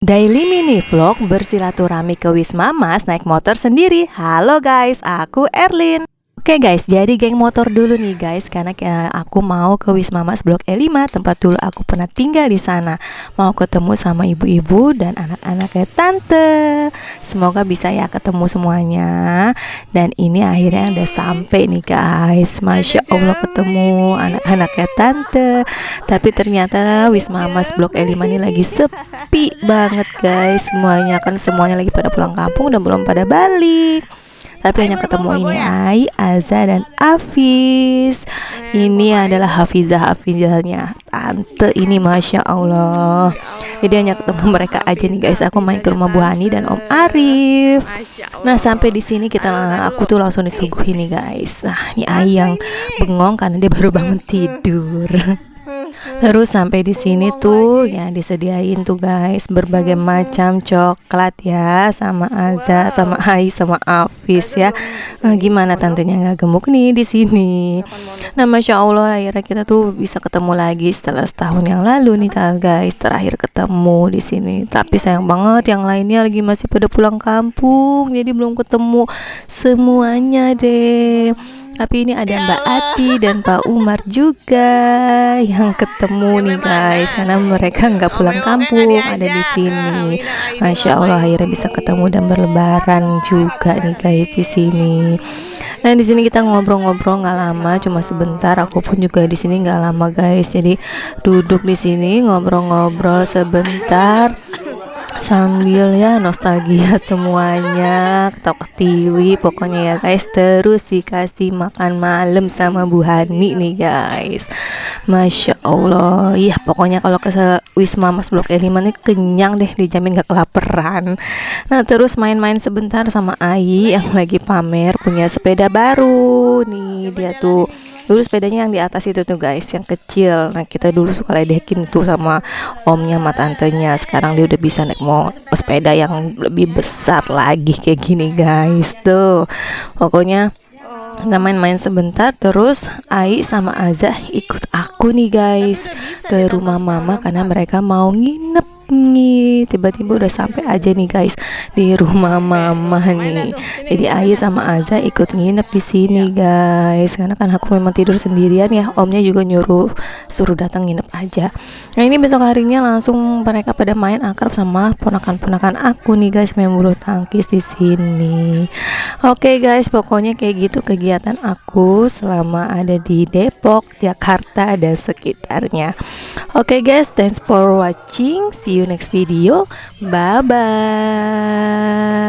Daily mini vlog bersilaturahmi ke Wisma Mas naik motor sendiri. Halo guys, aku Erlin. Oke guys, jadi geng motor dulu nih guys, karena aku mau ke Wisma Mas Blok E5, tempat dulu aku pernah tinggal di sana. Mau ketemu sama ibu-ibu dan anak-anaknya tante. Semoga bisa ya ketemu semuanya. Dan ini akhirnya udah sampai nih guys. Masya Allah ketemu anak-anaknya tante. Tapi ternyata Wisma Mas Blok E5 ini lagi sepi banget guys. Semuanya lagi pada pulang kampung dan belum pada balik. Tapi hanya ketemu ini Ai, Aza, dan Afis. Ini adalah Hafizahnya tante ini, Masya Allah. Jadi hanya ketemu mereka aja nih guys. Aku main ke rumah Bu Hani dan Om Arif. Nah sampai di sini aku tuh langsung disuguhin nih guys. Nah ini Ai yang bengong karena dia baru bangun tidur. Terus sampai di sini tuh ya disediain tuh guys berbagai macam coklat ya, sama Aza, sama Ai, sama Afis ya. Nah, gimana tantenya nggak gemuk nih di sini. Nah Masya Allah akhirnya kita tuh bisa ketemu lagi setelah setahun yang lalu nih guys, terakhir ketemu di sini. Tapi sayang banget yang lainnya lagi masih pada pulang kampung, jadi belum ketemu semuanya deh. Tapi ini ada Mbak Ati dan Pak Umar juga yang ketemu nih guys, karena mereka nggak pulang kampung, ada di sini. Masya Allah akhirnya bisa ketemu dan berlebaran juga nih guys di sini. Nah di sini kita ngobrol-ngobrol nggak lama, cuma sebentar. Aku pun juga di sini nggak lama guys, jadi duduk di sini ngobrol-ngobrol sebentar sambil ya nostalgia semuanya, ketawa ketiwi pokoknya ya guys. Terus dikasih makan malam sama Bu Hani nih guys. Masya Allah, iya pokoknya kalau ke Wisma Mas Blok E5 nih kenyang deh, dijamin gak kelaparan. Nah terus main-main sebentar sama Ai yang lagi pamer punya sepeda baru nih. Dia tuh dulu sepedanya yang di atas itu tuh guys, yang kecil. Nah kita dulu suka ledekin tuh sama omnya sama tantenya. Sekarang dia udah bisa naik sepeda yang lebih besar lagi kayak gini guys. Tuh pokoknya kita main-main sebentar, terus Ai sama Aza ikut aku nih guys ke rumah mama karena mereka mau nginep nih. Tiba-tiba udah sampai aja nih guys di rumah mama nih. Jadi Ai sama Aza ikut nginep di sini guys, karena kan aku memang tidur sendirian ya. Omnya juga suruh datang nginep aja. Nah ini besok harinya langsung mereka pada main akrab sama ponakan-ponakan aku nih guys, main bulu tangkis di sini. Oke guys, pokoknya kayak gitu kegiatan aku selama ada di Depok, Jakarta dan sekitarnya. Oke guys, thanks for watching. See you next video. Bye bye.